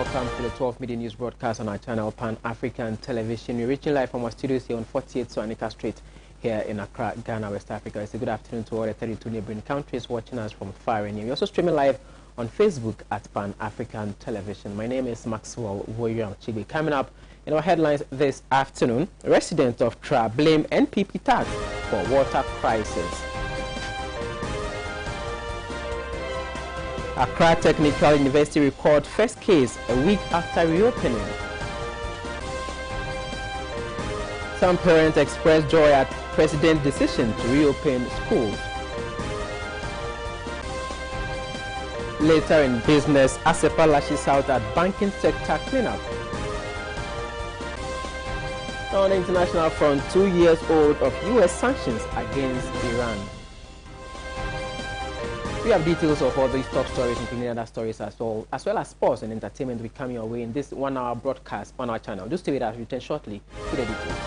welcome to the 12 Media News broadcast on our channel Pan-African Television. We're reaching live from our studios here on 48 Swanika Street here in Accra, Ghana, West Africa. It's a good afternoon to all the 32 neighboring countries watching us from far and near. We're also streaming live on Facebook at Pan-African Television. My name is Maxwell Woyam Chibi. Coming up in our headlines this afternoon, residents of Tra blame NPP tax for water crisis. Accra Technical University record first case a week after reopening. Some parents expressed joy at President's decision to reopen schools. Later in business, ASEPA lashes out at banking sector cleanup. On the international front, 2 years old of U.S. sanctions against Iran. We have details of all these top stories, including other stories as well as sports and entertainment will be coming your way in this 1 hour broadcast on our channel. Do stay with us, return shortly with the details.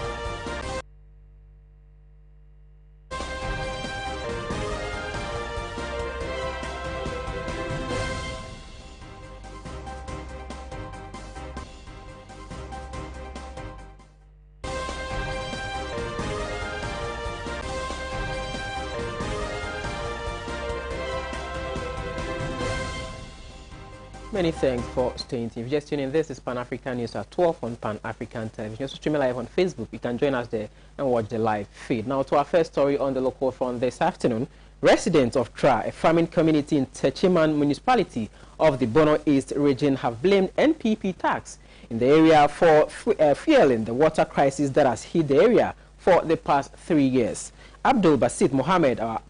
Many thanks for staying tuned. If you're just tuning in, this is Pan-African News at 12 on Pan-African Television. Also streaming live on Facebook. You can join us there and watch the live feed. Now to our first story on the local front this afternoon. Residents of Tra, a farming community in Techiman municipality of the Bono East region, have blamed NPP tax in the area for fueling the water crisis that has hit the area for the past 3 years. Abdul Basit Mohammed, our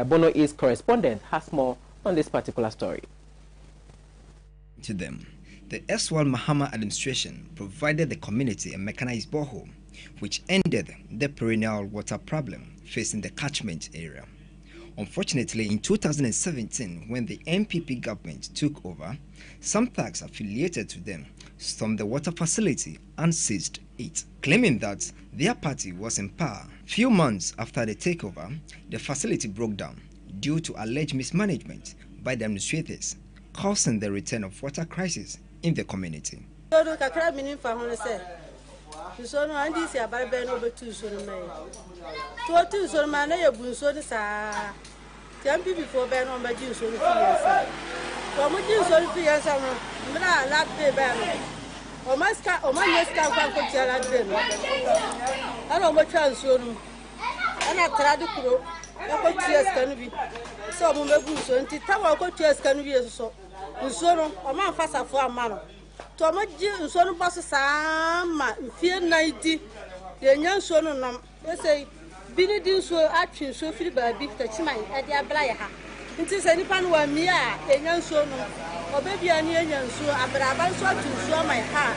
Bono East correspondent, has more on this particular story. To them, the erstwhile Mahama administration provided the community a mechanized borehole, which ended the perennial water problem facing the catchment area. Unfortunately, in 2017, when the NPP government took over, some thugs affiliated to them stormed the water facility and seized it, claiming that their party was in power. Few months after the takeover, the facility broke down due to alleged mismanagement by the administrators, causing the return of water crisis in the community. Nsoro ọma fasafo amano to maji nsoro baso sama mfie 90 yenya nsoro nom ese bini di nso atwe nso firi baabi tachiman e dia bra ye ha nti se nipa no wa mi a yenya nsoro nom obebia ni yenya nso abraba nso atwe nso ma ha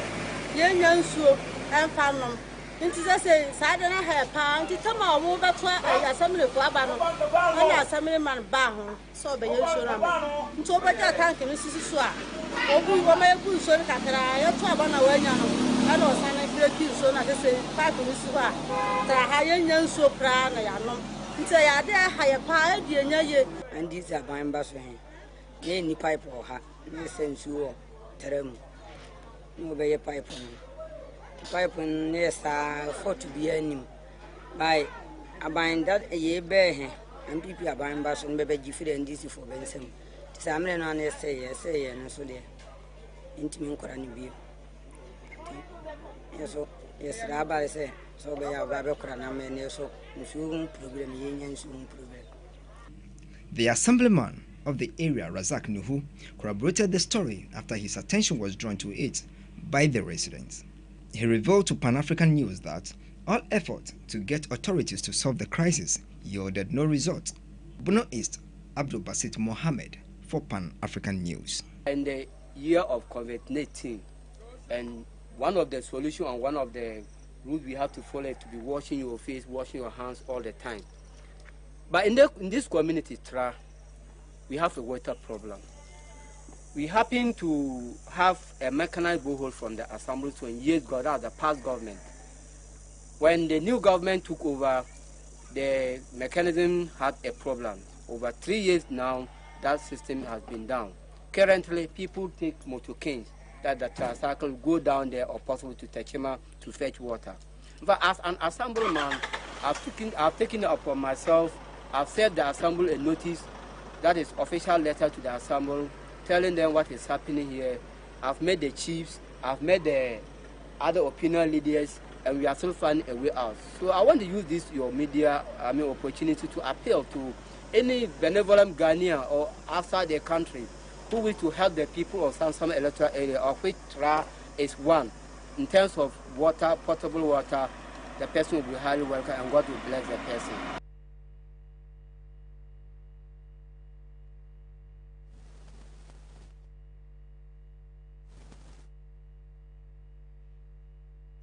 yenya nso emfa nom nti se saade na ha pa nti tama omo beto asamre fo aba no na asamre man ba ho so be yensoro am nti obaja tank no sisi so a obu wo ma ebu nso kakra ye to aba na wanya no ana osana breki nso na se pipe no si ba tra ha yenya nso pra na ya no nti ya de ha ye pa e die nya ye andi za ban ba so he ni pipe o ha ni sensu o terem no be ye pipe no pipe nessa for to be anim by aban that ye be he and people aban ba so be gifire and this for bensem samre no na say no so there intimi nkora ni bi yes raba say so be ya ba be kora na me ne so nsu problem ye nya nsu problem. The assemblyman of the area, Razak Nuhu, corroborated the story after his attention was drawn to it by the residents. He revealed to Pan-African News that all effort to get authorities to solve the crisis yielded no result. Bono East, Abdul Basit Mohammed for Pan-African News. In the year of COVID-19, and one of the solutions and one of the rules we have to follow is to be washing your face, washing your hands all the time. But in this community, Tra, we have a water problem. We happen to have a mechanized borehole from the assembly 20 years ago, that the past government. When the new government took over, the mechanism had a problem. Over 3 years now, that system has been down. Currently, people take motorcanes that the tricycle go down there or possible to Techima to fetch water. But as an assemblyman, I've taken it upon myself. I've sent the assembly a notice, that is official letter to the assembly, telling them what is happening here. I've met the chiefs, I've met the other opinion leaders, and we are still finding a way out. So I want to use this your media opportunity to appeal to any benevolent Ghanaian or outside the country who wish to help the people of some electoral area, of which Tra is one. In terms of water, potable water, the person will be highly welcome and God will bless the person.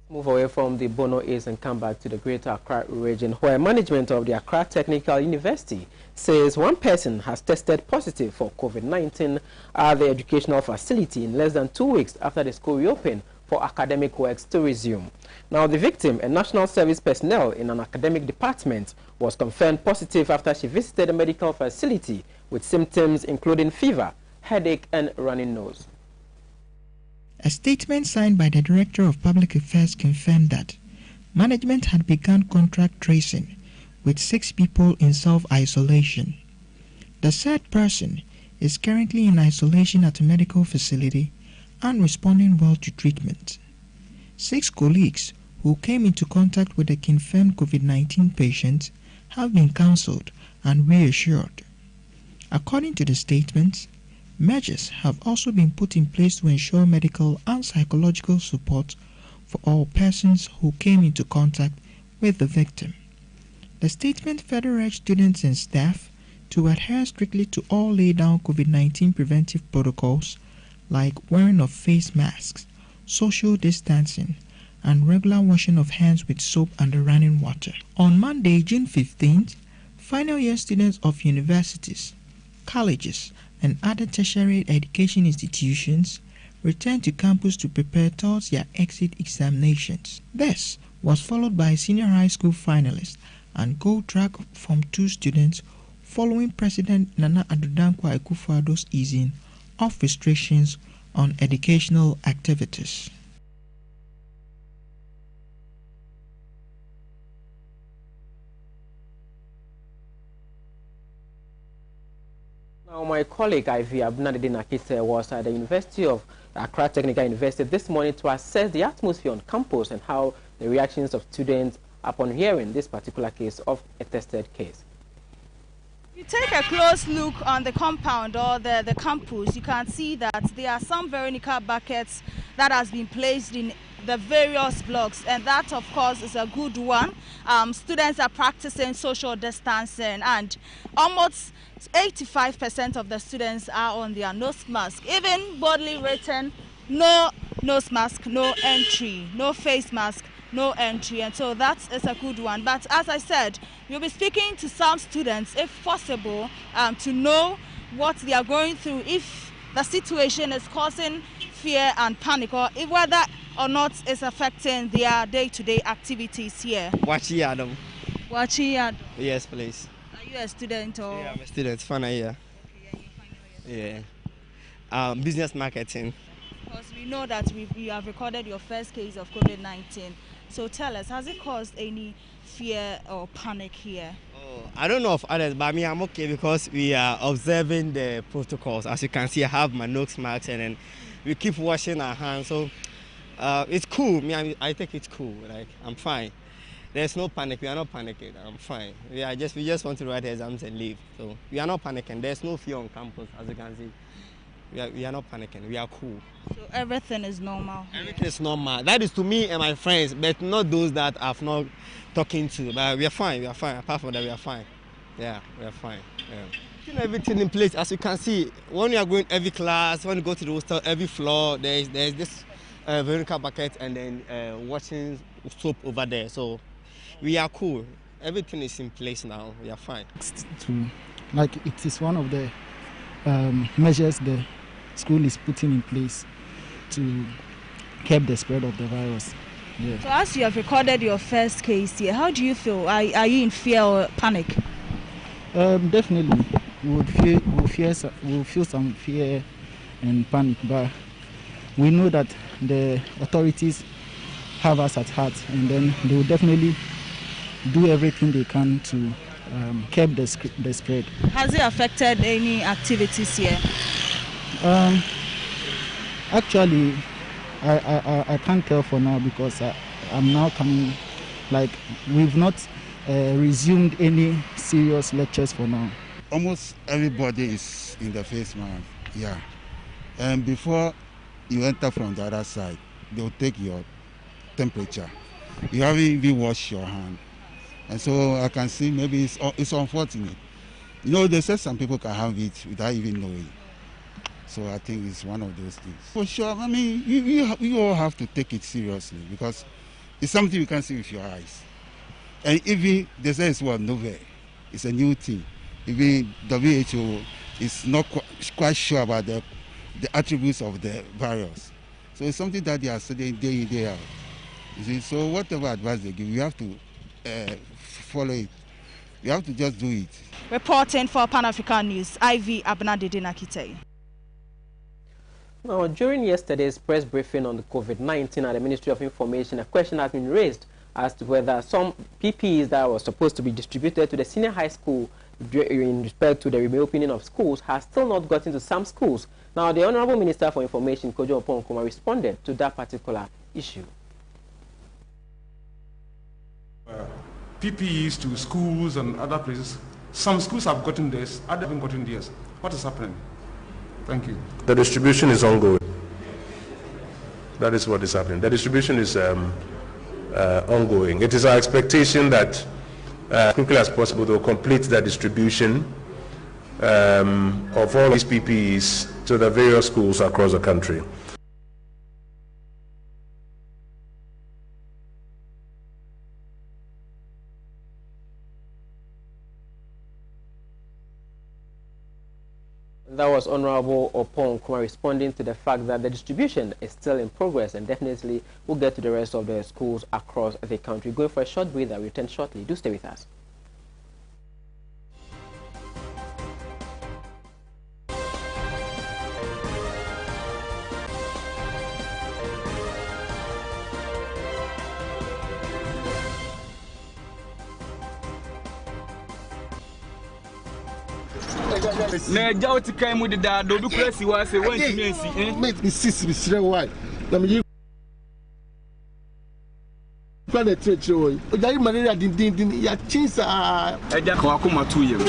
Move away from the Bono East and come back to the Greater Accra region, where management of the Accra Technical University says one person has tested positive for COVID-19 at the educational facility in less than 2 weeks after the school reopened for academic works to resume. Now, the victim, a national service personnel in an academic department, was confirmed positive after she visited a medical facility with symptoms including fever, headache, and running nose. A statement signed by the Director of Public Affairs confirmed that management had begun contact tracing with 6 people in self-isolation. The said person is currently in isolation at a medical facility and responding well to treatment. 6 colleagues who came into contact with the confirmed COVID-19 patient have been counseled and reassured. According to the statement, measures have also been put in place to ensure medical and psychological support for all persons who came into contact with the victim. The statement further urged students and staff to adhere strictly to all laid down COVID-19 preventive protocols like wearing of face masks, social distancing, and regular washing of hands with soap and running water. On Monday, June 15th, final year students of universities, colleges, and other tertiary education institutions returned to campus to prepare towards their exit examinations. This was followed by senior high school finalists and gold track Form 2 students following President Nana Addo Dankwa Akufo-Addo's easing of restrictions on educational activities. Now, my colleague Ivy Abnadede Nakite was at the University of Accra Technical University this morning to assess the atmosphere on campus and how the reactions of students upon hearing this particular case of a tested case. You take a close look on the compound or the campus, you can see that there are some Veronica buckets that has been placed in the various blocks, and that of course is a good one. Students are practicing social distancing, and almost 85% of the students are on their nose mask, even boldly written, no nose mask, no entry, no face mask, no entry, and so that is a good one. But as I said, we'll be speaking to some students, if possible, to know what they are going through, if the situation is causing fear and panic, or if whether or not it's affecting their day-to-day activities here. Wachi Adam. Wachi Adam. Yes, please. Are you a student or? Yeah, I'm a student. Final year. Okay, yeah. Business marketing. Because we know that you have recorded your first case of COVID-19. So tell us, has it caused any fear or panic here? Oh, I don't know of others, but me, I'm okay because we are observing the protocols. As you can see, I have my nose mask, and then we keep washing our hands. So it's cool. I think it's cool. Like, I'm fine. There's no panic. We are not panicking. I'm fine. We just want to write exams and leave. So we are not panicking. There's no fear on campus, as you can see. We are not panicking. We are cool. So everything is normal? Everything is normal. That is to me and my friends, but not those that I've not talking to. But we are fine. We are fine. Apart from that, we are fine. Yeah, we are fine. Yeah. Everything in place. As you can see, when you are going every class, when you go to the hostel, every floor, there's this Veronica bucket and then washing soap over there. So we are cool. Everything is in place now. We are fine. Like, it is one of the measures the school is putting in place to curb the spread of the virus. Yeah. So as you have recorded your first case here, how do you feel? Are you in fear or panic? Definitely, we'll feel some fear and panic, but we know that the authorities have us at heart, and then they will definitely do everything they can to curb the spread. Has it affected any activities here? Actually, I can't tell for now because I'm now coming. Like, we've not resumed any serious lectures for now. Almost everybody is in the face mask, yeah. And before you enter from the other side, they'll take your temperature. You haven't even washed your hand. And so I can see maybe it's unfortunate. You know, they say some people can have it without even knowing. So I think it's one of those things. For sure, I mean, you all have to take it seriously because it's something you can see with your eyes. And even they say it's novel, it's a new thing. Even WHO is not quite sure about the attributes of the virus. So it's something that they are studying day in, day out. You see, so whatever advice they give, you have to follow it. You have to just do it. Reporting for Pan African News, Ivy Abnadede Nakite. Now, during yesterday's press briefing on the COVID-19 at the Ministry of Information, a question has been raised as to whether some PPEs that were supposed to be distributed to the senior high school in respect to the reopening of schools has still not gotten to some schools. Now, the Honorable Minister for Information, Kojo Oponkoma, responded to that particular issue. PPEs to schools and other places. Some schools have gotten this, others haven't gotten theirs. What is happening? Thank you. The distribution is ongoing. That is what is happening. The distribution is ongoing. It is our expectation that as quickly as possible they will complete the distribution of all these PPEs to the various schools across the country. That was Honorable Oponkoma responding to the fact that the distribution is still in progress and definitely will get to the rest of the schools across the country. Going for a short breather, we'll return shortly. Do stay with us. Na jauti kai mu da do bi kura si wa se wan ti mensi mate ni sis bi sire why na me plan the church o jari malaria din ya chinsa eja ka akoma 2 years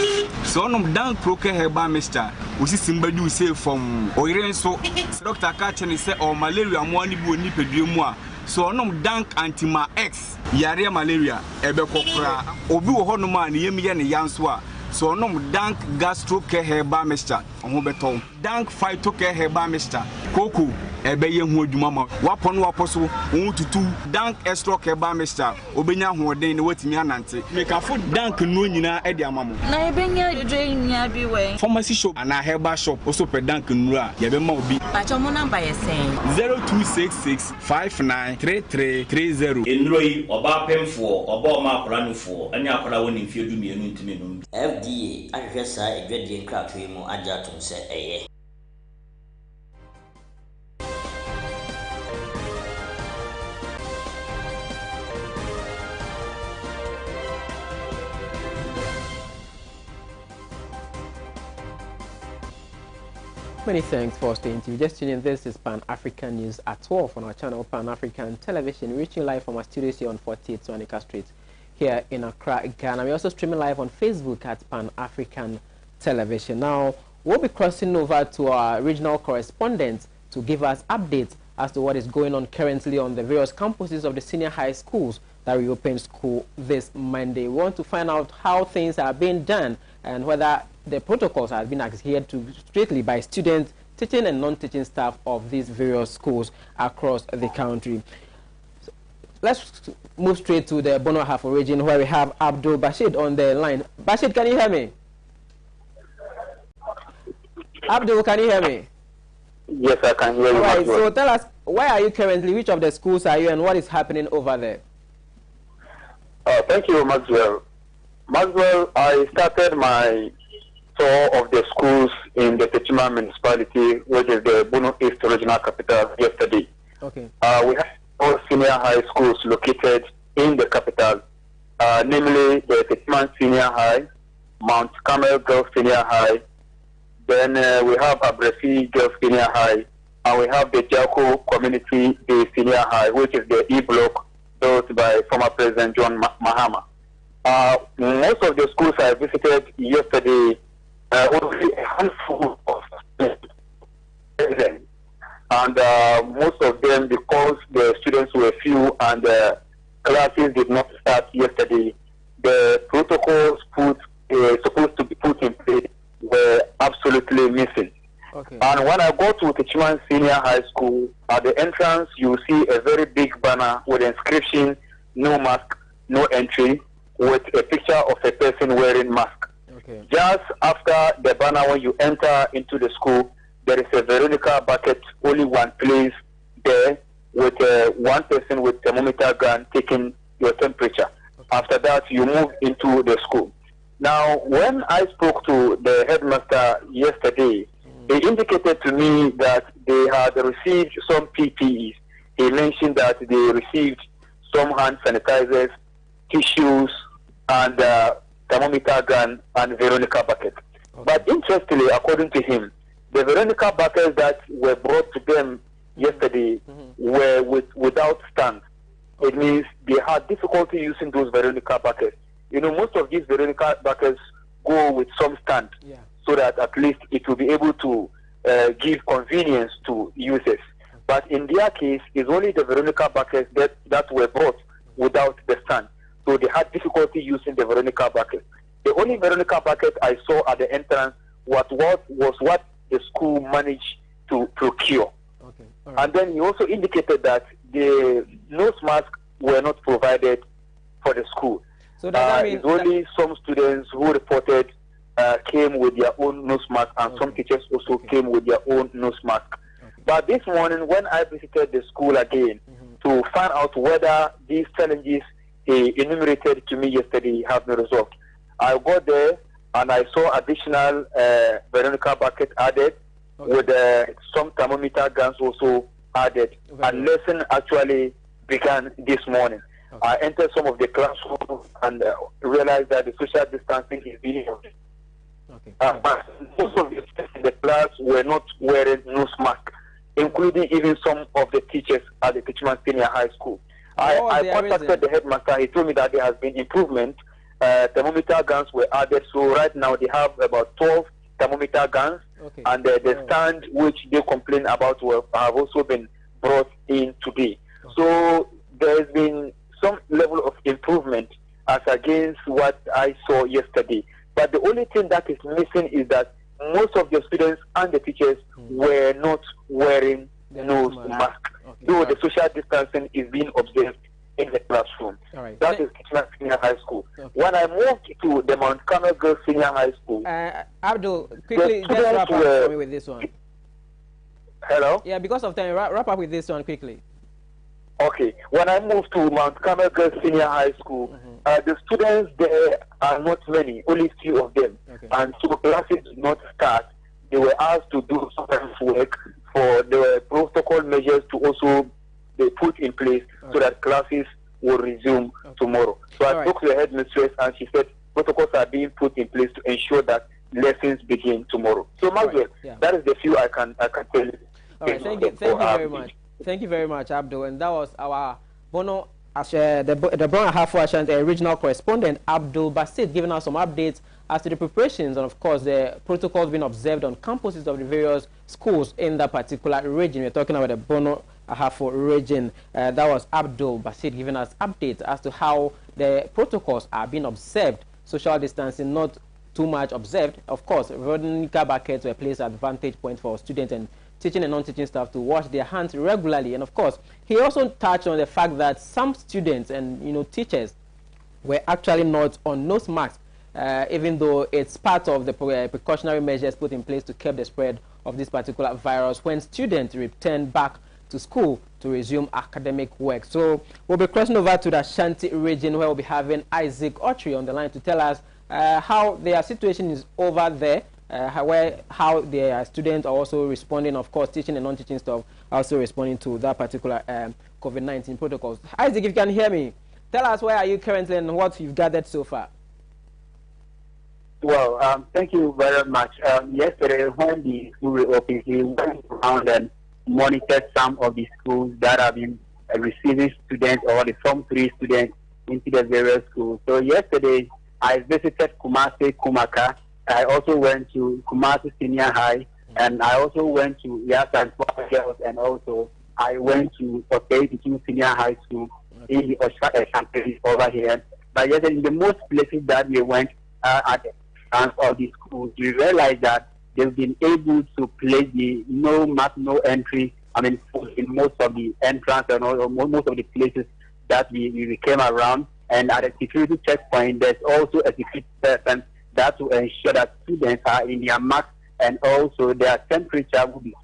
so onom dan proke herba mister osisi mbadu say from oyire nso doctor ka chene say o malaria mo ani bi oni pedue mu a so onom dank antima x yare malaria ebe kokora obi wo honom a ne yem ye ne yanso a so onom dank gastro care herba mister oho beton dank phyto care herba mister koko ebe ye hu adwuma ma wapon waposo ohu tutu dank extra care herba mister obenya hoden ne watimi anante make food dank no nyina e di amamo na ebenya dodwe nya bi we pharmacy shop ana herba shop also pe dank nura ye be ma obi pacho mo number ye sen 0266593330 enroi oba pemfo oba o ma akora nufo ani akora woni mfie du mienu ntime no FDA ahwehwe saa edwadie nkrato yi mu agya tom se eye. Many thanks for staying tuned. Just tuning in. This is Pan African News at 12 on our channel Pan African Television, reaching live from our studios here on 48 Swanika Street here in Accra, Ghana. We're also streaming live on Facebook at Pan African Television. Now, we'll be crossing over to our regional correspondent to give us updates as to what is going on currently on the various campuses of the senior high schools that reopened school this Monday. We want to find out how things are being done and whether the protocols have been adhered to strictly by students, teaching and non-teaching staff of these various schools across the country. So let's move straight to the Bono Hafo region where we have Abdul Bashid on the line. Bashid, can you hear me? Abdul, can you hear me? Yes, I can hear you. All right, so tell us, where are you currently? Which of the schools are you and what is happening over there? Thank you, Maxwell. Maxwell, I started my tour of the schools in the Techima municipality, which is the Bono East regional capital, yesterday. Okay. We have all senior high schools located in the capital, namely the Techima Senior High, Mount Carmel Girls Senior High, then we have Abresi Girls Senior High, and we have the Joko Community Day Senior High, which is the E-block built by former President John Mahama. Most of the schools I visited yesterday, only a handful of students, and most of them, because the students were few and classes did not start yesterday, the protocols supposed to be put in place were absolutely missing. Okay. And when I go to Techima Senior High School, at the entrance you see a very big banner with the inscription, "No mask, no entry," with a picture of a person wearing mask. Okay. Just after the banner, when you enter into the school, there is a Veronica bucket, only one place there, with one person with thermometer gun taking your temperature. Okay. After that, you move into the school. Now, when I spoke to the headmaster yesterday, he indicated to me that they had received some PPEs. He mentioned that they received some hand sanitizers, tissues, and thermometer gun and Veronica bucket. Okay. But interestingly, according to him, the Veronica buckets that were brought to them yesterday were without stand. It means they had difficulty using those Veronica buckets. You know, most of these Veronica buckets go with some stand, so that at least it will be able to give convenience to users. But in their case, it's only the Veronica buckets that were brought without the stand. So they had difficulty using the Veronica bucket. The only Veronica bucket I saw at the entrance was what the school managed to procure. Okay. Right. And then he also indicated that the nose masks were not provided for the school. So does that mean it's only some students who reported came with their own nose mask, and some teachers also came with their own nose mask. But this morning, when I visited the school again to find out whether these challenges he enumerated to me yesterday have been resolved, I got there and I saw additional Veronica bucket added with some thermometer guns also added. And lesson actually began this morning. I entered some of the classrooms and realized that the social distancing is being held. But most of the students in the class were not wearing nose mask, including even some of the teachers at the Techima Senior High School. I contacted the headmaster. He told me that there has been improvement. Thermometer guns were added, so right now they have about 12 thermometer guns, and the stand which they complained about have also been brought in today. So there has been some level of improvement as against what I saw yesterday. But the only thing that is missing is that most of the students and the teachers were not wearing nose mask, though the social distancing is being observed in the classroom. That is Techima Senior High School. When I moved to the Mount Carmel Girls Senior High School, Abdul, quickly, just wrap up for me with this one. Hello? Yeah, because of time, wrap up with this one quickly. Okay. When I moved to Mount Carmel Girls Senior High School, the students there are not many, only few of them. And so classes did not start. They were asked to do some work for the protocol measures to also be put in place so that classes will resume tomorrow. So I spoke to the headmistress and she said protocols are being put in place to ensure that lessons begin tomorrow. So Maxwell, that is the few I can tell you. All right, thank you very much. Thank you very much, Abdul. And that was our Bono, the Brown Ahafo Ashanti regional correspondent, Abdul Basit, giving us some updates as to the preparations and, of course, the protocols being observed on campuses of the various schools in that particular region. We're talking about the Bono Ahafo region. That was Abdul Basit giving us updates as to how the protocols are being observed. Social distancing not too much observed. Of course, Veronica buckets were placed at vantage point for students and teaching and non-teaching staff to wash their hands regularly. And of course, he also touched on the fact that some students and teachers were actually not on nose masks, even though it's part of the precautionary measures put in place to curb the spread of this particular virus when students return back to school to resume academic work. So we'll be crossing over to the Ashanti region where we'll be having Isaac Autry on the line to tell us how their situation is over there, how their students are also responding, of course, teaching and non-teaching staff also responding to that particular COVID-19 protocols. Isaac, if you can hear me, tell us where are you currently and what you've gathered so far. Well, thank you very much. Yesterday, when the school reopened, we went around and monitored some of the schools that have been receiving students or the Form 3 students into the various schools. So yesterday, I visited Kumasi, Kumaka. I also went to Kumasi Senior High, and I also went to Yasan Girls, and also I went to Okeiti Senior High School in the Osaka over here. But yet, in the most places that we went at the front of the schools, we realized that they've been able to place the no mask, no entry, in most of the entrance and most of the places that we came around. And at a security checkpoint, there's also a security person that will ensure that students are in their masks and also their temperature will be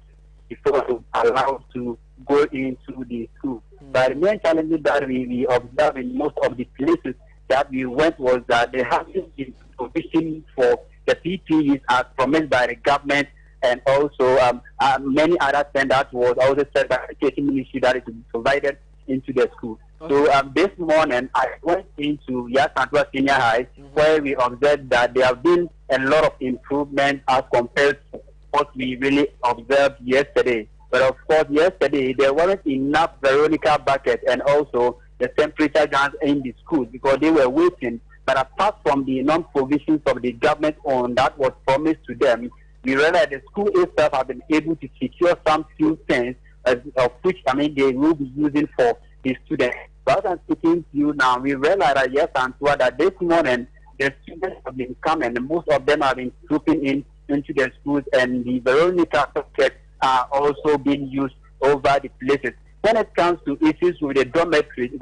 before allowed to go into the school. But the main challenge that we observed in most of the places that we went was that there hasn't been provision for the PPEs as promised by the government, and also many other things that was also said by the Education Ministry that is provided into the school. So this morning I went into Yasantua Senior High, where we observed that there have been a lot of improvement as compared to what we really observed yesterday. But of course, yesterday there wasn't enough Veronica buckets and also the temperature guns in the schools because they were waiting. But apart from the non-provisions of the government on that was promised to them, we realized the school itself have been able to secure some few things, of which they will be using for the students. But I'm speaking to you now, we realize that yes, Antoine, that this morning the students have been coming, and most of them have been trooping into the schools, and the Veronica buckets are also being used over the places. When it comes to issues with the dormitories,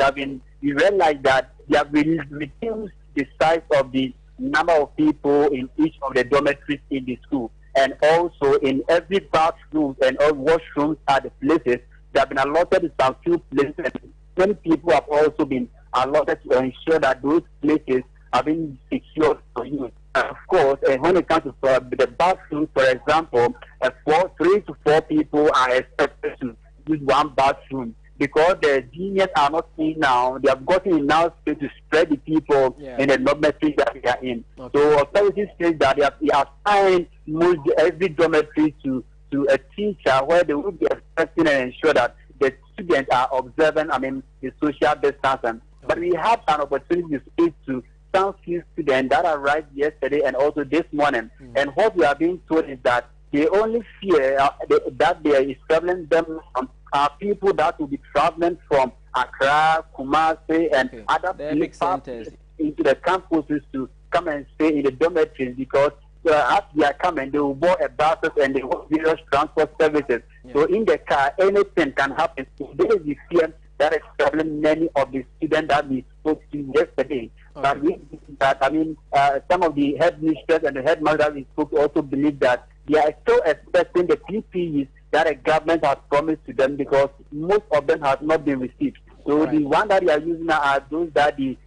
we realize that they have reduced the size of the number of people in each of the dormitories in the school. And also in every bathroom and all washrooms at the places, they have been allotted some few places. And many people have also been allotted to ensure that those places are being secured for use. And of course, when it comes to the bathroom, for example, 3 to 4 people are expected to use one bathroom. Because the juniors are not in now, they have gotten enough space to spread the people in the dormitory that they are in. So authorities say that they have assigned every dormitory to a teacher where they will be expecting and ensure that the students are observing, the social distancing. But we have an opportunity to speak to some few students that arrived yesterday and also this morning. And what we are being told is that the only fear that there is troubling them are people that will be traveling from Accra, Kumasi, and other places into the campuses to come and stay in the dormitories because as they are coming, they will board a buses and they will various transport services. So in the car, anything can happen. So there is the fear that is troubling many of the students that we spoke to yesterday. But we some of the headmisters and the headmasters we spoke also believe that they are still expecting the PPEs that the government has promised to them because most of them have not been received. So the one that they are using now are those that the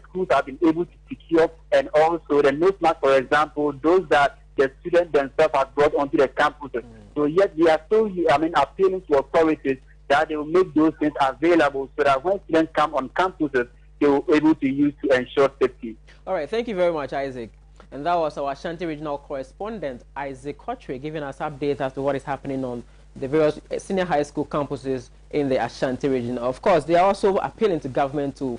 schools have been able to secure, and also the nose mask, for example, those that the students themselves have brought onto the campuses. So yes, they are still appealing to authorities that they will make those things available so that when students come on campuses, they will be able to use to ensure safety. All right, thank you very much, Isaac. And that was our Ashanti Regional Correspondent, Isaac Kotre, giving us updates as to what is happening on the various senior high school campuses in the Ashanti region. Of course, they are also appealing to government to,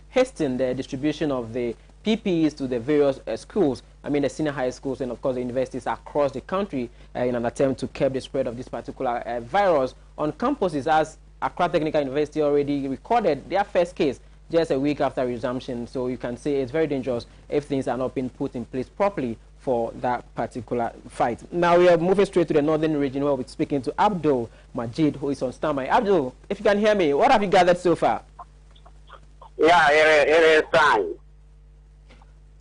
hasten the distribution of the PPEs to the various schools, the senior high schools and, of course, the universities across the country in an attempt to curb the spread of this particular virus on campuses, as Accra Technical University already recorded their first case just a week after resumption. So you can say it's very dangerous if things are not being put in place properly for that particular fight. Now we are moving straight to the northern region where we're speaking to Abdul Majid, who is on standby. Abdul, if you can hear me, what have you gathered so far? Yeah, it is fine.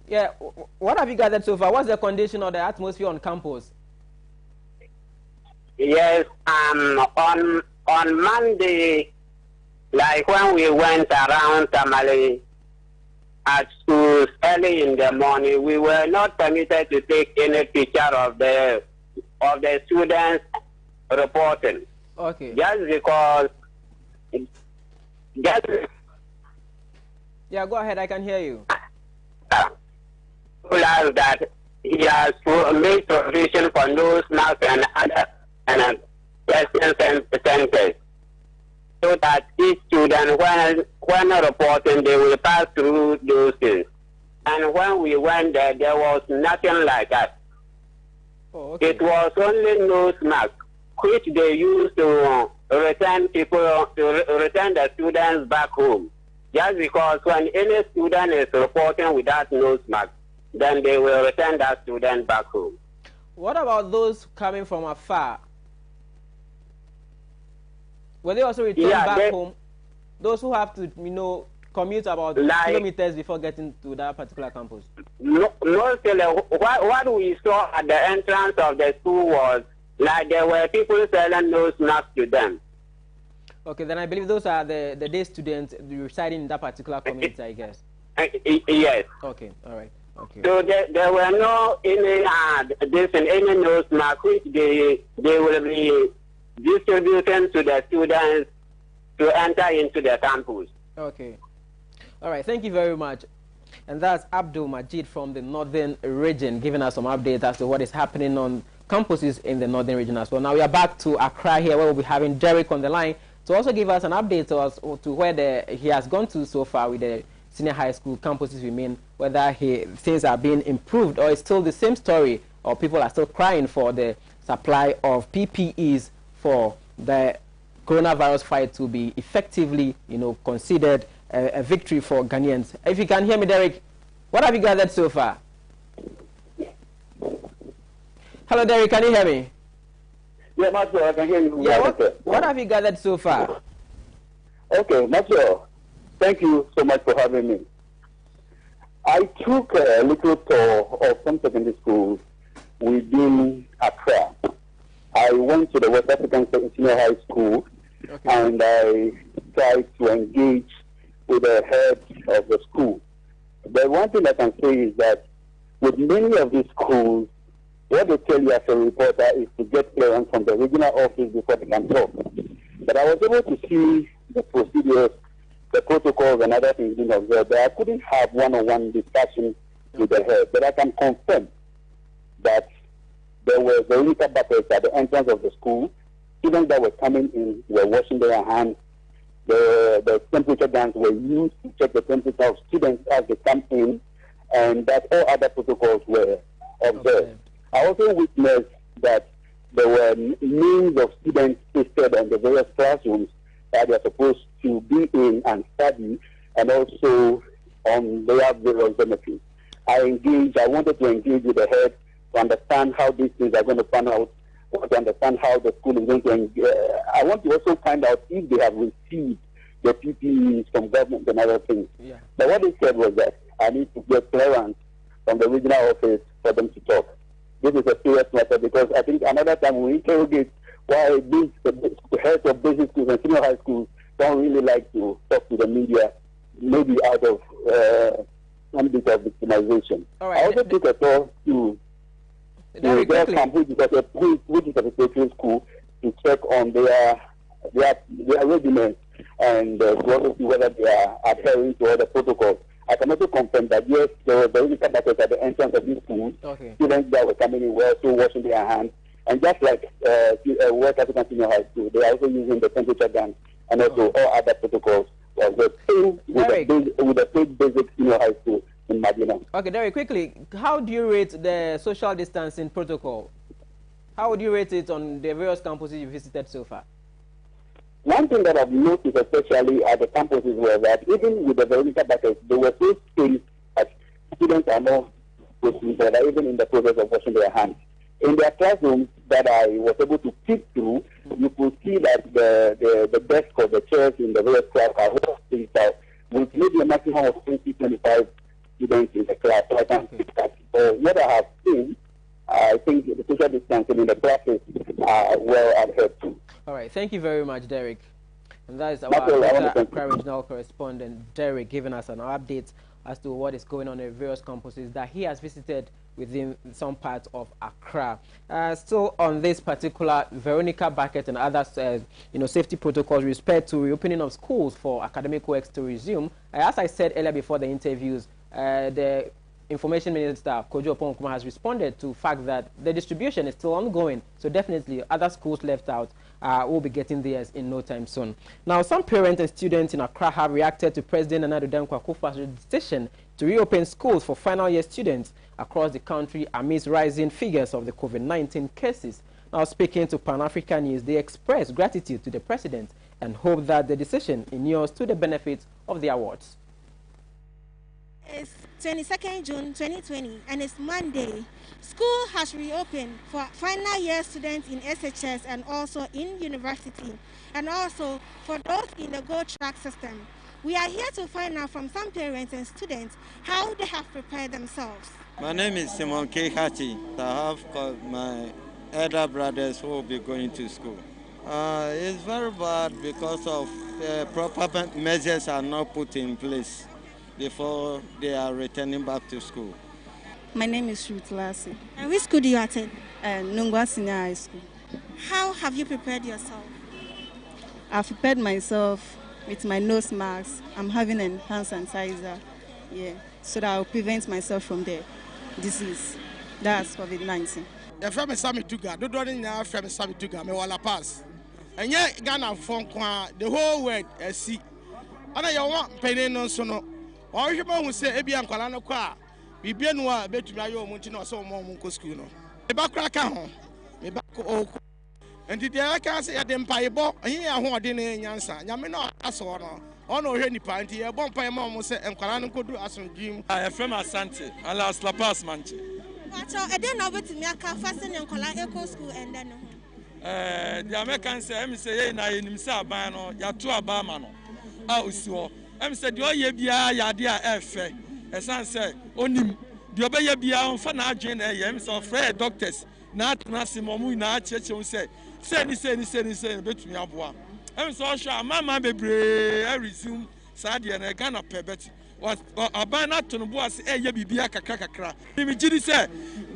Yeah, what have you gathered so far? What's the condition of the atmosphere on campus? Yes, on Monday, like when we went around Tamale, at schools early in the morning, we were not permitted to take any picture of the students reporting. Okay. Just because. Yeah, go ahead. I can hear you. That he has made provision for nose masks and other testing centers, so that each student, when reporting, they will pass through those things. And when we went there, there was nothing like that. Oh, okay. It was only nose mask, which they used to return the students back home. Just because when any student is reporting without nose mask, then they will return that student back home. What about those coming from afar? Will they also return back home? Those who have to, commute about kilometers before getting to that particular campus? No, what we saw at the entrance of the school was like there were people selling nose masks to them. Okay, then I believe those are the day students residing in that particular community, I guess. Yes. Okay, all right. Okay. So there were no any nose mask which they will be distributing to the students to enter into the campus. Okay. All right, thank you very much. And that's Abdul Majid from the Northern Region, giving us some updates as to what is happening on campuses in the Northern Region as well. Now we are back to Accra here, where we'll be having Derek on the line to also give us an update to where he has gone to so far with the senior high school campuses remain, whether things are being improved or it's still the same story, or people are still crying for the supply of PPEs for the coronavirus fight to be effectively, considered a victory for Ghanaians. If you can hear me, Derek, what have you gathered so far? Hello, Derek, can you hear me? Yeah, Matthew, I can hear you. Yeah, what have you gathered so far? Okay, Matthew, thank you so much for having me. I took a little tour of some secondary schools within Accra. I went to the West African Senior High School, and I tried to engage with the head of the school. The one thing I can say is that with many of these schools, what they tell you as a reporter is to get clearance from the regional office before they can talk. But I was able to see the procedures, the protocols, and other things being observed. But I couldn't have one-on-one discussion with the head. But I can confirm that there were the liquor buckets at the entrance of the school. Students that were coming in were washing their hands. The temperature guns were used to check the temperature of students as they come in, and that all other protocols were observed. I also witnessed that there were names of students listed on the various classrooms that they are supposed to be in and study, and also on their various benefits. I wanted to engage with the head to understand how these things are going to pan out, to understand how the school is going to engage. I want to also find out if they have received the PPEs from government and other things. Yeah. But what they said was that I need to get clearance from the regional office for them to talk. This is a serious matter, because I think another time we interrogate why the heads of basic schools and senior high schools don't really like to talk to the media, maybe out of some bit of victimization. Right. I also took a tour to their camp, which is a preparatory school, to check on their readiness and to also see whether they are adhering to all the protocols. I can also confirm that yes, there were very buckets at the entrance of these schools. Okay. Students that were coming in were also washing their hands. And just like West African Senior High School, they are also using the temperature gun and also all other protocols. Was the same with the same basic senior high school in Medina. Okay, very quickly, how do you rate the social distancing protocol? How would you rate it on the various campuses you visited so far? One thing that I've noticed, especially at the campuses, was that even with the Veronica buckets, they were so safe that students are not even in the process of washing their hands. In their classrooms that I was able to peek through, you could see that the desk or the chairs in the various class are well spaced out, with maybe a maximum of 20-25 students in the class. So I can see that what I have seen, I think the social distancing in the classes are well adhered to. All right, thank you very much, Derek. And that is our Accra Regional Correspondent, Derek, giving us an update as to what is going on in various campuses that he has visited within some parts of Accra. Still on this particular, Veronica Bucket and others, safety protocols with respect to reopening of schools for academic works to resume. As I said earlier before the interviews, the Information Minister Kojo Oponkuma has responded to the fact that the distribution is still ongoing. So definitely other schools left out will be getting theirs in no time soon. Now, some parents and students in Accra have reacted to President Nana Addo Dankwa Akufo-Addo's decision to reopen schools for final year students across the country amidst rising figures of the COVID-19 cases. Now, speaking to Pan-African News, they expressed gratitude to the president and hope that the decision inures to the benefit of the awards. It's 22nd June 2020 and it's Monday. School has reopened for final year students in SHS and also in university, and also for those in the Go Track system. We are here to find out from some parents and students how they have prepared themselves. My name is Simon K. Hachi. I have got my elder brothers who will be going to school. It's very bad because of proper measures are not put in place before they are returning back to school. My name is Ruth Lassie. And which school do you attend? Nungwa Senior High School. How have you prepared yourself? I've prepared myself with my nose mask. I'm having a hand sanitizer, so that I'll prevent myself from the disease. That's COVID-19. If I'm a Sami Tuga, don't know if I'm a Sami Tuga, me wala pass. And yet, Ghana phone the whole world see. And I want penny no sono. Or you who say Ebian Kalano Qua, be bien wa bet to my own Montino so more Munko school. The back crack home, the back oh. And did I can't say at them payable, and here I want dinner in Yansa. Yamino, that's all. On or any party, a bomb pay mom say, and Kalano could do as a dream. I have from Asante, and last La Paz Manche. I don't know what to me, I can't fasten and Kalano Eco School and then. The Americans say, I'm saying, I am Sabano, Yatua Bamano. Also, I'm said, you are Yadia F. As I say, only the Obey Bia on Fana Jane, I am so afraid doctors, not Nassimomu, not church, say, send, bet me up. I'm so sure, Mamma Bebre, I resume Sadia and I cannot pay bet. Was a banner to Boas, a Yabia Kakakra. Imagine say,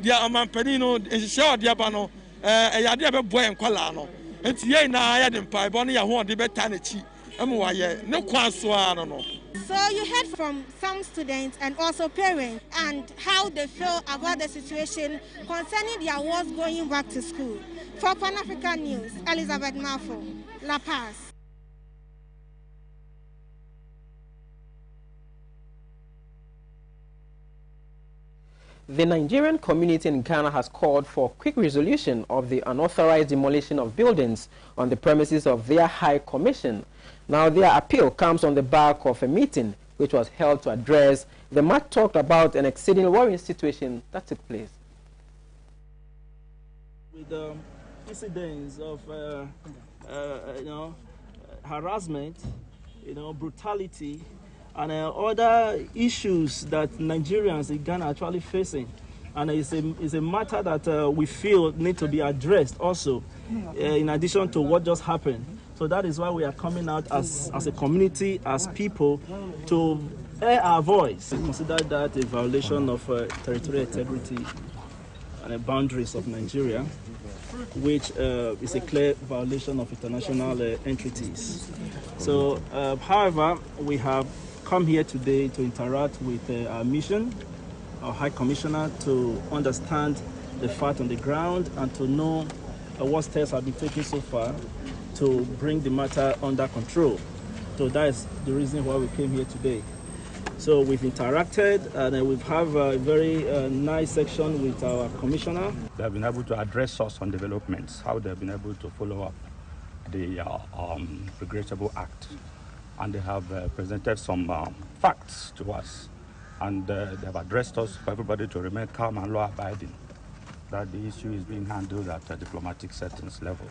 dear Aman Penino, and show Diabano, a Yadia boy and Colano. And yea, now I had in Pi Bonnie, I want the betanichi. No question. So you heard from some students and also parents and how they feel about the situation concerning the awards going back to school. For Pan-African News, Elizabeth Mafo, La Paz. The Nigerian community in Ghana has called for quick resolution of the unauthorized demolition of buildings on the premises of their High Commission. Now, their appeal comes on the back of a meeting which was held to address the much talked about an exceedingly worrying situation that took place. With incidents of harassment, brutality, and other issues that Nigerians in Ghana are actually facing. And it's a matter that we feel need to be addressed also, in addition to what just happened. So that is why we are coming out as a community, as people, to air our voice. We consider that a violation of territorial integrity and the boundaries of Nigeria, which is a clear violation of international entities. So, however, we have come here today to interact with our mission, our High Commissioner, to understand the fact on the ground and to know what steps have been taken so far to bring the matter under control. So that is the reason why we came here today. So we've interacted and we've have a very nice section with our commissioner. They have been able to address us on developments, how they have been able to follow up the Regrettable Act. And they have presented some facts to us. And they have addressed us for everybody to remain calm and law-abiding, that the issue is being handled at a diplomatic settings level.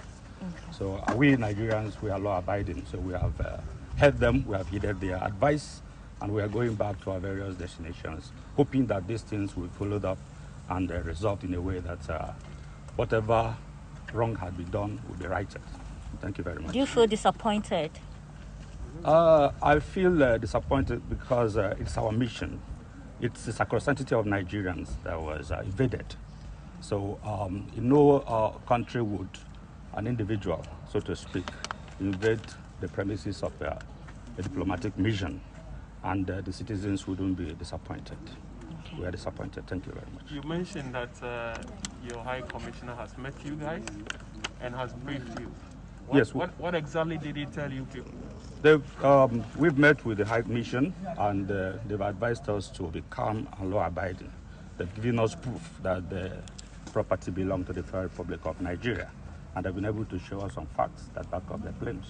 So we Nigerians, we are law-abiding, so we have heard them, we have heeded their advice, and we are going back to our various destinations, hoping that these things will be followed up and resolved in a way that whatever wrong had been done will be righted. Thank you very much. Do you feel disappointed? I feel disappointed because it's our mission. It's the sacrosanctity of Nigerians that was invaded. So in no country would an individual, so to speak, invade the premises of a diplomatic mission, and the citizens wouldn't be disappointed. We are disappointed. Thank you very much. You mentioned that your High Commissioner has met you guys and has briefed you. Yes. What exactly did he tell you people? We've met with the High Mission, and they've advised us to be calm and law-abiding. They've given us proof that the property belongs to the Federal Republic of Nigeria, and they've been able to show us some facts that back up their claims.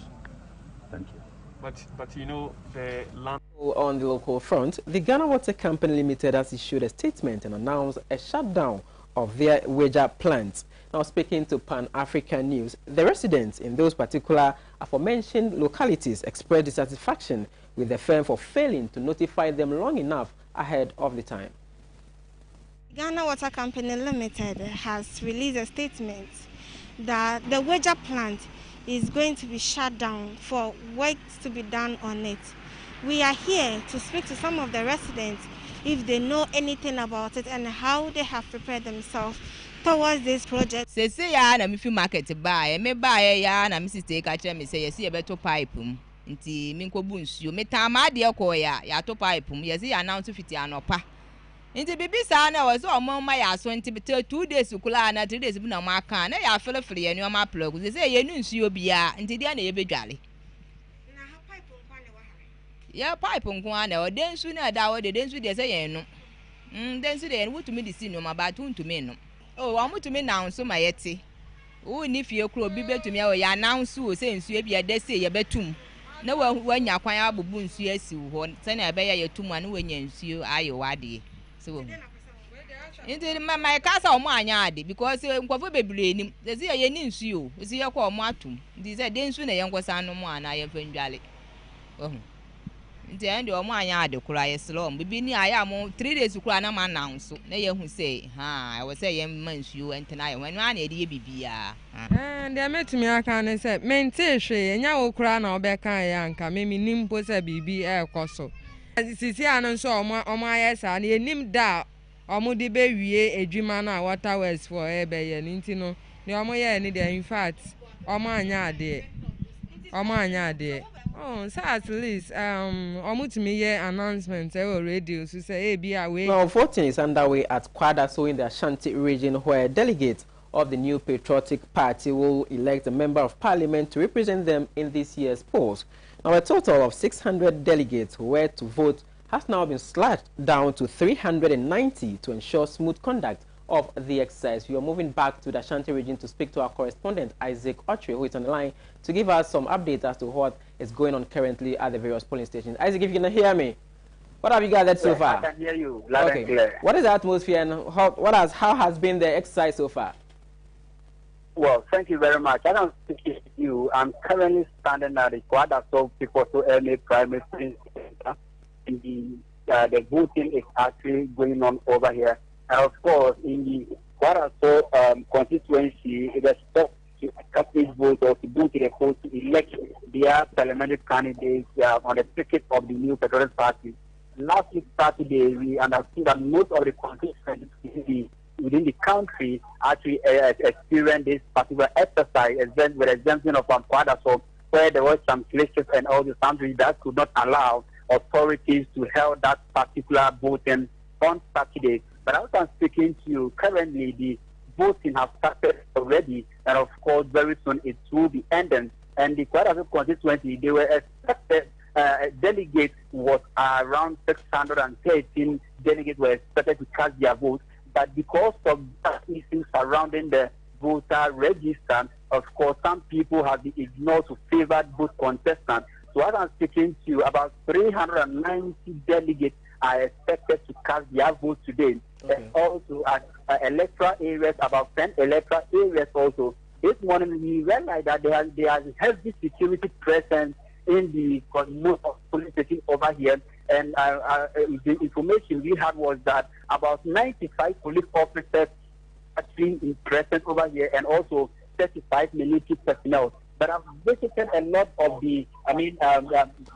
Thank you. But you know, the land... On the local front, the Ghana Water Company Limited has issued a statement and announced a shutdown of their Weja plant. Now, speaking to Pan-African News, the residents in those particular aforementioned localities expressed dissatisfaction with the firm for failing to notify them long enough ahead of the time. Ghana Water Company Limited has released a statement that the Weja plant is going to be shut down for work to be done on it. We are here to speak to some of the residents if they know anything about it and how they have prepared themselves towards this project. Say ya na me fi market buy me buy ya na me sister ka kire me say yes ye beto pipe nti me nkobu nsuo me ta ma de ko ya to pipe yes ya announce fiti anopa nti bibi sa na was o mo ma ya so nti 2 days kula na 3 days bu na ma kan na ya fele ye no ma plug say ye nu nsuo bia nti dia na ye bedwale ya pipe nko na o densu na da o de densu de say ye no densu de wutumi de si no ma ba tuntumi no oh amutumi na nso ma yete wo ni fie kro bi betumi o ya announce o say nsu e bia de say ye betum na wanya kwan abubu nsu asi ho se na be ya yetum anu wanya nsu ayo wade so nti my kasa o mo anya ade because nkwofo bebre nim se ye ni nsu o se ye kwa o mo atum nti se de nsu na ye nkosa no mo ana ye fandwale nti ande o mo anya ade kura ye slom bibi ni aya mo 3 days kura na ma announce na ye hu say I was say ye mansu entina ye wanu ana ede ye bibia de metumi aka ne say mente hwe enya wo kura na obeka ya nka memi nimpo say bibi ekoso sisi anu so omo ayesa na enim da omo de be wie edwuma na water west for ebe ye nti no ne omo ye ni de in fact omo anya ade oh, so at least announcement radio so say Now, voting is underway at Kwadaso in the Ashanti region, where delegates of the new Patriotic Party will elect a member of parliament to represent them in this year's polls. Now, a total of 600 delegates who were to vote has now been slashed down to 390 to ensure smooth conduct of the exercise. We are moving back to the Ashanti region to speak to our correspondent Isaac Otri, who is on the line to give us some updates as to what is going on currently at the various polling stations. Isaac, if you can hear me, what have you gathered so far? I can hear you loud and clear. What is the atmosphere and how has been the exercise so far? Well, thank you very much. As I'm speaking to you, I'm currently standing at the Kwadaso People's Early Primary School Center. The voting is actually going on over here. And of course, in the Kwadaso constituency, it is stopped to cast vote or to go to the polls to elect their parliamentary candidates on the ticket of the new Patriotic Party. Last week Saturday, we understood that most of the constituencies within the country actually experienced this particular exercise with exemption of Kwadaso, where there was some glitches and all the countries that could not allow authorities to hold that particular voting on Saturday. But as I'm speaking to you, currently the voting has started already, and of course, very soon it will be ending. And the Kwadaso constituency, they were expected, delegates was around 613 delegates were expected to cast their vote. But because of that issue surrounding the voter register, of course, some people have been ignored to favor both contestants. So as I'm speaking to you, about 390 delegates are expected to cast their vote today. Okay. And also at electoral areas, about 10 electoral areas also. This morning we realized that there is heavy security presence in the police station over here. And the information we had was that about 95 police officers actually present over here, and also 35 military personnel. but I've visited a lot of the,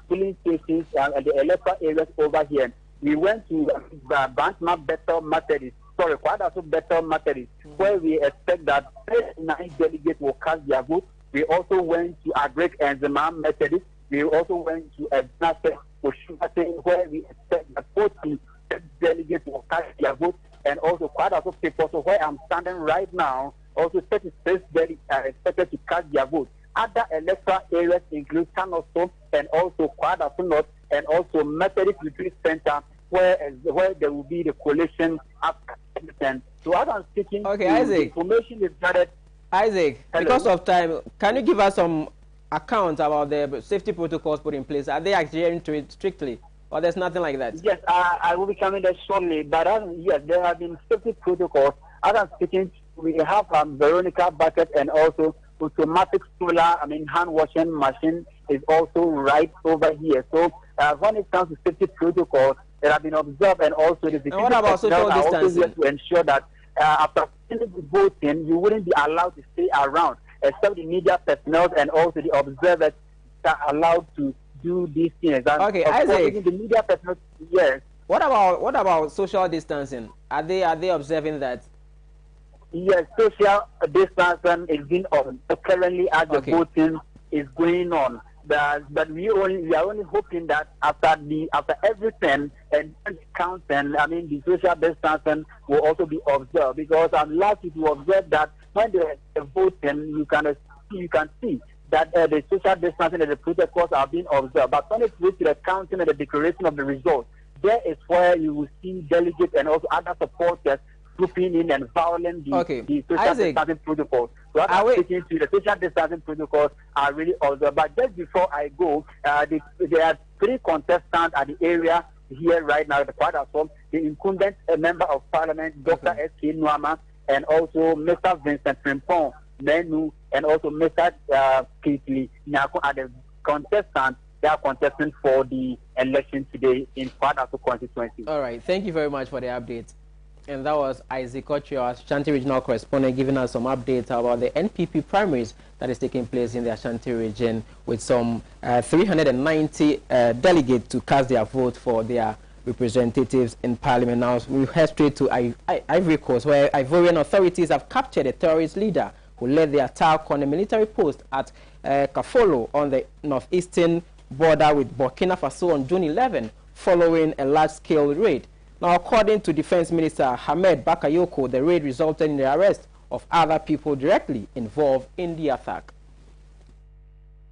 polling stations and the electoral areas over here. We went to Branchmark Bethel Methodist, quite also Bethel Methodist, where we expect that 9 delegates will cast their vote. We also went to Agrek and Zema Methodist. We also went to Ebnase, where we expect that 40 delegates will cast their vote, and also quite also people. So where I'm standing right now, also 36 delegates are expected to cast their vote. Other electoral areas include Sanoso and also Quad North and also Methodist Retreat Center, where there will be the coalition after. So as I'm speaking, Isaac, information is gathered. Isaac, Hello? because of time, can you give us some accounts about the safety protocols put in place? Are they adhering to it strictly, or there's nothing like that? Yes, I will be coming there shortly. But yes, there have been safety protocols. As I'm speaking, we have Veronica bucket and also automatic solar, hand washing machine is also right over here. So when it comes to safety protocols, that have been observed, and also the security what about social distancing? also to ensure that after voting, you wouldn't be allowed to stay around, except the media personnel and also the observers are allowed to do these things. And okay, Isaac, the media personnel, yes. What about social distancing? Are they observing that? Yes, social distancing is being observed currently as the voting is going on. But we are only hoping that after everything and counting, the social distancing will also be observed, because I'm lucky to observe that when they are voting, you can see that the social distancing and the protocols are being observed. But when it comes to the counting and the declaration of the results, there is where you will see delegates and also other supporters grouping in and violating the social distancing protocols. So I'm speaking to the social distancing protocols are really observed. But just before I go, there are 3 contestants at the area here right now, the quad assault, the incumbent member of parliament, Dr. S.K. Nwama, and also Mr. Vincent Frimpong Menu, and also Mr. Kinsley Nyako are the contestants. They are contesting for the election today in quad assault constituency. All right, thank you very much for the update. And that was Isaac Ocho, Ashanti Regional Correspondent, giving us some updates about the NPP primaries that is taking place in the Ashanti region, with some 390 delegates to cast their vote for their representatives in Parliament. Now we head straight to Ivory Coast, where Ivorian authorities have captured a terrorist leader who led the attack on a military post at Kafolo on the northeastern border with Burkina Faso on June 11, following a large-scale raid. Now, according to Defense Minister Ahmed Bakayoko, the raid resulted in the arrest of other people directly involved in the attack.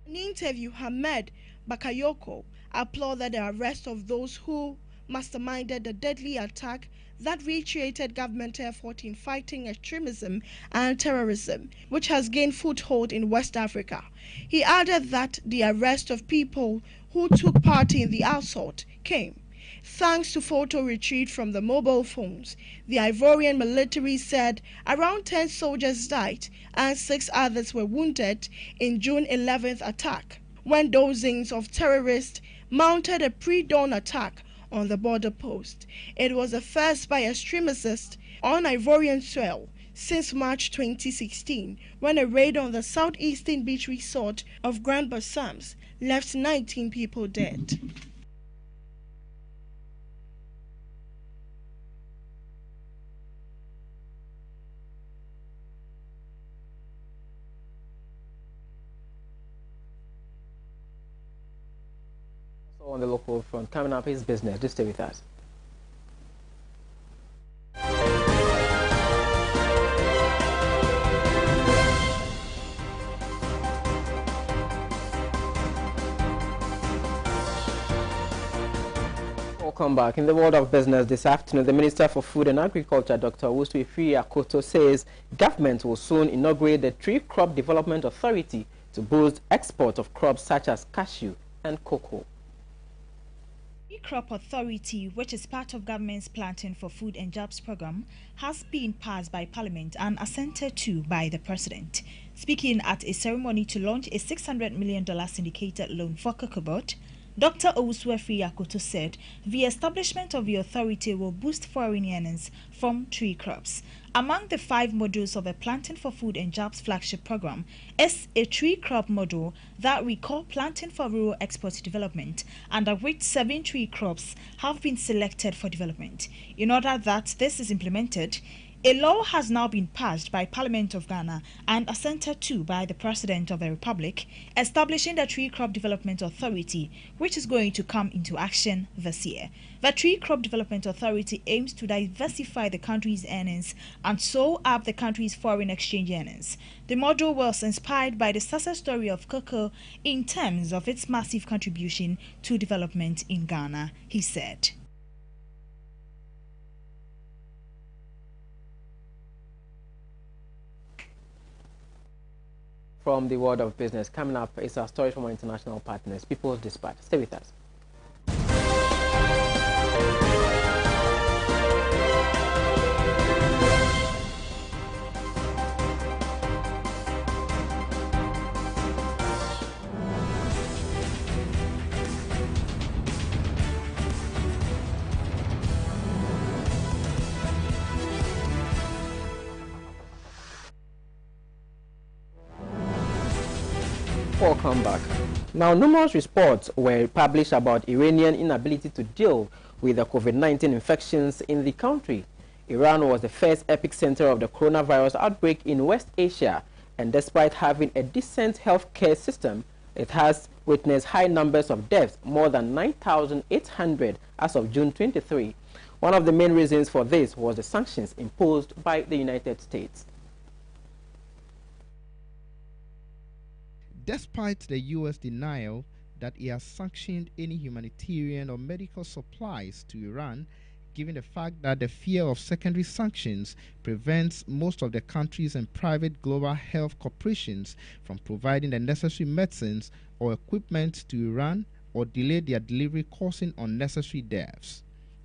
In an interview, Ahmed Bakayoko applauded the arrest of those who masterminded the deadly attack that reiterated government effort in fighting extremism and terrorism, which has gained foothold in West Africa. He added that the arrest of people who took part in the assault came thanks to photo retrieved from the mobile phones. The Ivorian military said around 10 soldiers died and 6 others were wounded in June 11th attack, when dozens of terrorists mounted a pre-dawn attack on the border post. It was the first by extremists on Ivorian soil since March 2016, when a raid on the southeastern beach resort of Grand Bassams left 19 people dead. On the local front, coming up is business. Just stay with us. Welcome back. In the world of business this afternoon, the Minister for Food and Agriculture, Dr. Owusu Akoto, says government will soon inaugurate the Tree Crop Development Authority to boost export of crops such as cashew and cocoa. The Crop Authority, which is part of government's Planting for Food and Jobs program, has been passed by Parliament and assented to by the President. Speaking at a ceremony to launch a $600 million syndicated loan for cocoa, Dr. Owusu Yakoto said the establishment of the authority will boost foreign earnings from tree crops. Among the 5 modules of a Planting for Food and Jobs flagship program is a tree crop module that we call Planting for Rural Export Development, under which 7 tree crops have been selected for development. In order that this is implemented, a law has now been passed by Parliament of Ghana and assented to by the President of the Republic, establishing the Tree Crop Development Authority, which is going to come into action this year. The Tree Crop Development Authority aims to diversify the country's earnings and sew up the country's foreign exchange earnings. The module was inspired by the success story of cocoa in terms of its massive contribution to development in Ghana, he said. From the world of business, coming up is our story from our international partners, People's Dispatch. Stay with us. Welcome back. Now, numerous reports were published about Iranian inability to deal with the COVID-19 infections in the country. Iran was the first epicenter of the coronavirus outbreak in West Asia, and despite having a decent healthcare system, it has witnessed high numbers of deaths, more than 9,800 as of June 23. One of the main reasons for this was the sanctions imposed by the United States. Despite the U.S. denial that it has sanctioned any humanitarian or medical supplies to Iran, given the fact that the fear of secondary sanctions prevents most of the countries and private global health corporations from providing the necessary medicines or equipment to Iran or delay their delivery, causing unnecessary deaths.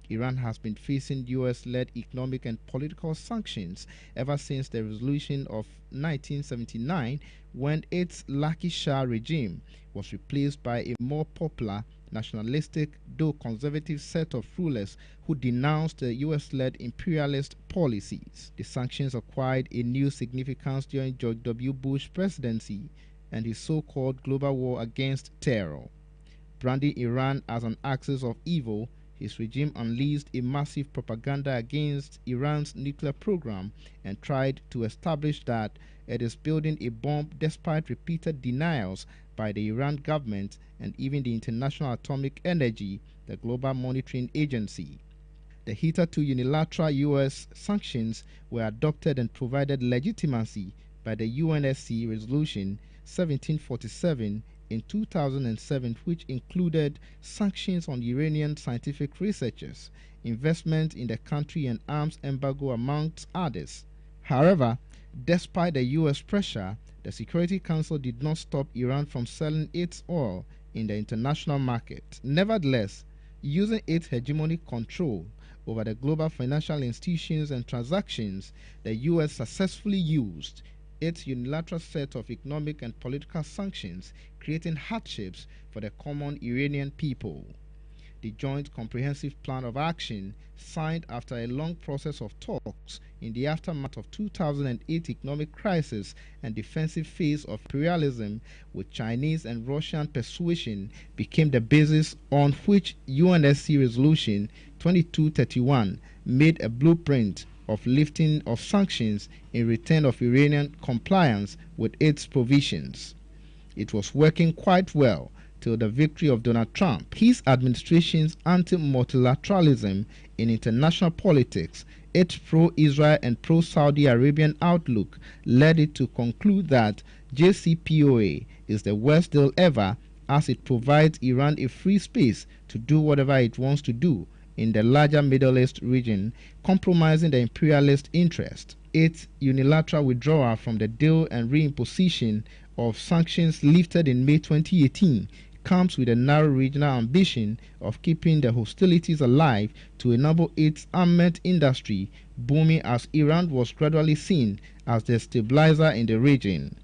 Iran has been facing U.S.-led economic and political sanctions ever since the resolution of 1979, when its Lucky Shah regime was replaced by a more popular, nationalistic, though conservative set of rulers who denounced the U.S.-led imperialist policies. The sanctions acquired a new significance during George W. Bush's presidency and his so-called global war against terror. Branding Iran as an axis of evil, his regime unleashed a massive propaganda against Iran's nuclear program and tried to establish that it is building a bomb despite repeated denials by the Iran government and even the International Atomic Energy, the global monitoring agency. The hitherto unilateral U.S. sanctions were adopted and provided legitimacy by the UNSC Resolution 1747 in 2007, which included sanctions on Iranian scientific researchers, investment in the country, and arms embargo, amongst others. However, despite the U.S. pressure, the Security Council did not stop Iran from selling its oil in the international market. Nevertheless, using its hegemonic control over the global financial institutions and transactions, the U.S. successfully used its unilateral set of economic and political sanctions, creating hardships for the common Iranian people. The Joint Comprehensive Plan of Action, signed after a long process of talks in the aftermath of 2008 economic crisis and defensive phase of imperialism with Chinese and Russian persuasion, became the basis on which UNSC Resolution 2231 made a blueprint of lifting of sanctions in return of Iranian compliance with its provisions. It was working quite well till the victory of Donald Trump. His administration's anti-multilateralism in international politics, its pro-Israel and pro-Saudi Arabian outlook led it to conclude that JCPOA is the worst deal ever, as it provides Iran a free space to do whatever it wants to do in the larger Middle East region, compromising the imperialist interest. Its unilateral withdrawal from the deal and reimposition of sanctions lifted in May 2018 comes with a narrow regional ambition of keeping the hostilities alive to enable its armament industry booming, as Iran was gradually seen as the stabilizer in the region.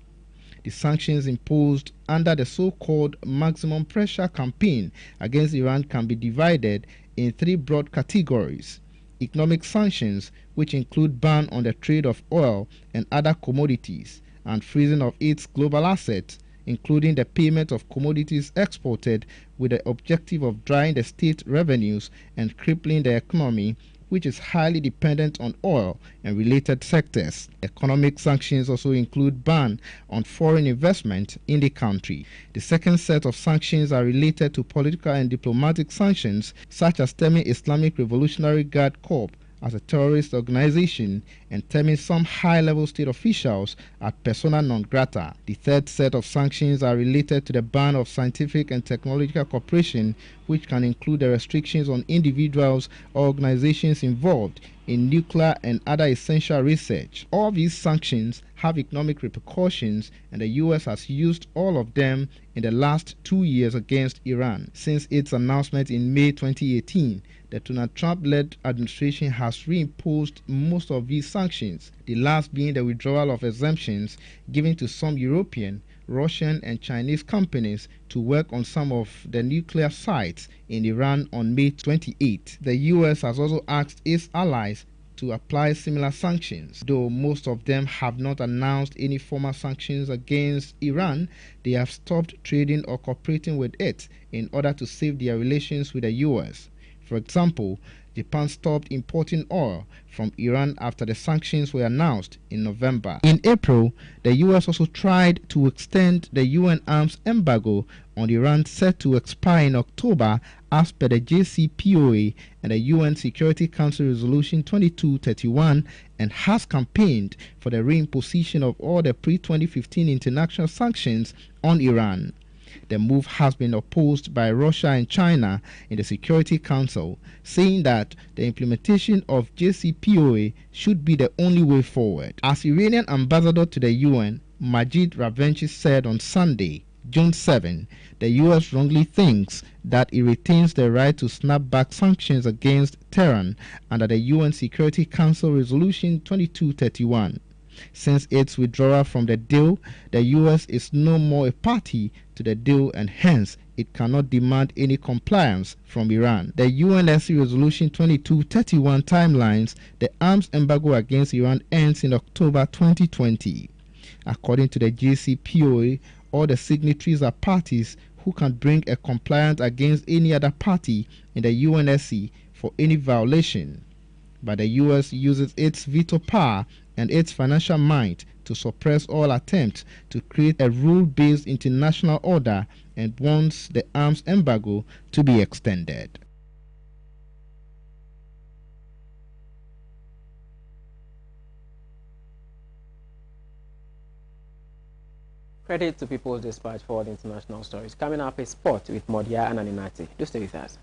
The sanctions imposed under the so-called maximum pressure campaign against Iran can be divided in three broad categories: economic sanctions, which include ban on the trade of oil and other commodities, and freezing of its global assets, including the payment of commodities exported, with the objective of drying the state revenues and crippling the economy, which is highly dependent on oil and related sectors. Economic sanctions also include ban on foreign investment in the country. The second set of sanctions are related to political and diplomatic sanctions, such as terming Islamic Revolutionary Guard Corps as a terrorist organization and terming some high-level state officials as persona non grata. The third set of sanctions are related to the ban of scientific and technological cooperation, which can include the restrictions on individuals or organizations involved in nuclear and other essential research. All these sanctions have economic repercussions, and the U.S. has used all of them in the last 2 years against Iran. Since its announcement in May 2018, the Donald Trump-led administration has reimposed most of these sanctions, the last being the withdrawal of exemptions given to some European, Russian, and Chinese companies to work on some of the nuclear sites in Iran on May 28. The U.S. has also asked its allies to apply similar sanctions. Though most of them have not announced any formal sanctions against Iran, they have stopped trading or cooperating with it in order to save their relations with the U.S. For example, Japan stopped importing oil from Iran after the sanctions were announced in November. In April, the U.S. also tried to extend the UN arms embargo on Iran set to expire in October as per the JCPOA and the UN Security Council Resolution 2231, and has campaigned for the reimposition of all the pre-2015 international sanctions on Iran. The move has been opposed by Russia and China in the Security Council, saying that the implementation of JCPOA should be the only way forward. As Iranian ambassador to the UN, Majid Ravenchi said on Sunday, June 7, the U.S. wrongly thinks that it retains the right to snap back sanctions against Tehran under the UN Security Council Resolution 2231. Since its withdrawal from the deal, the U.S. is no more a party to the deal, and hence it cannot demand any compliance from Iran. The UNSC Resolution 2231 timelines, the arms embargo against Iran ends in October 2020. According to the JCPOA, all the signatories are parties who can bring a complaint against any other party in the UNSC for any violation. But the U.S. uses its veto power and its financial might to suppress all attempts to create a rule-based international order and wants the arms embargo to be extended. Credit to People's Dispatch for the international stories. Coming up is sport with Modia and Aninati. Do stay with us.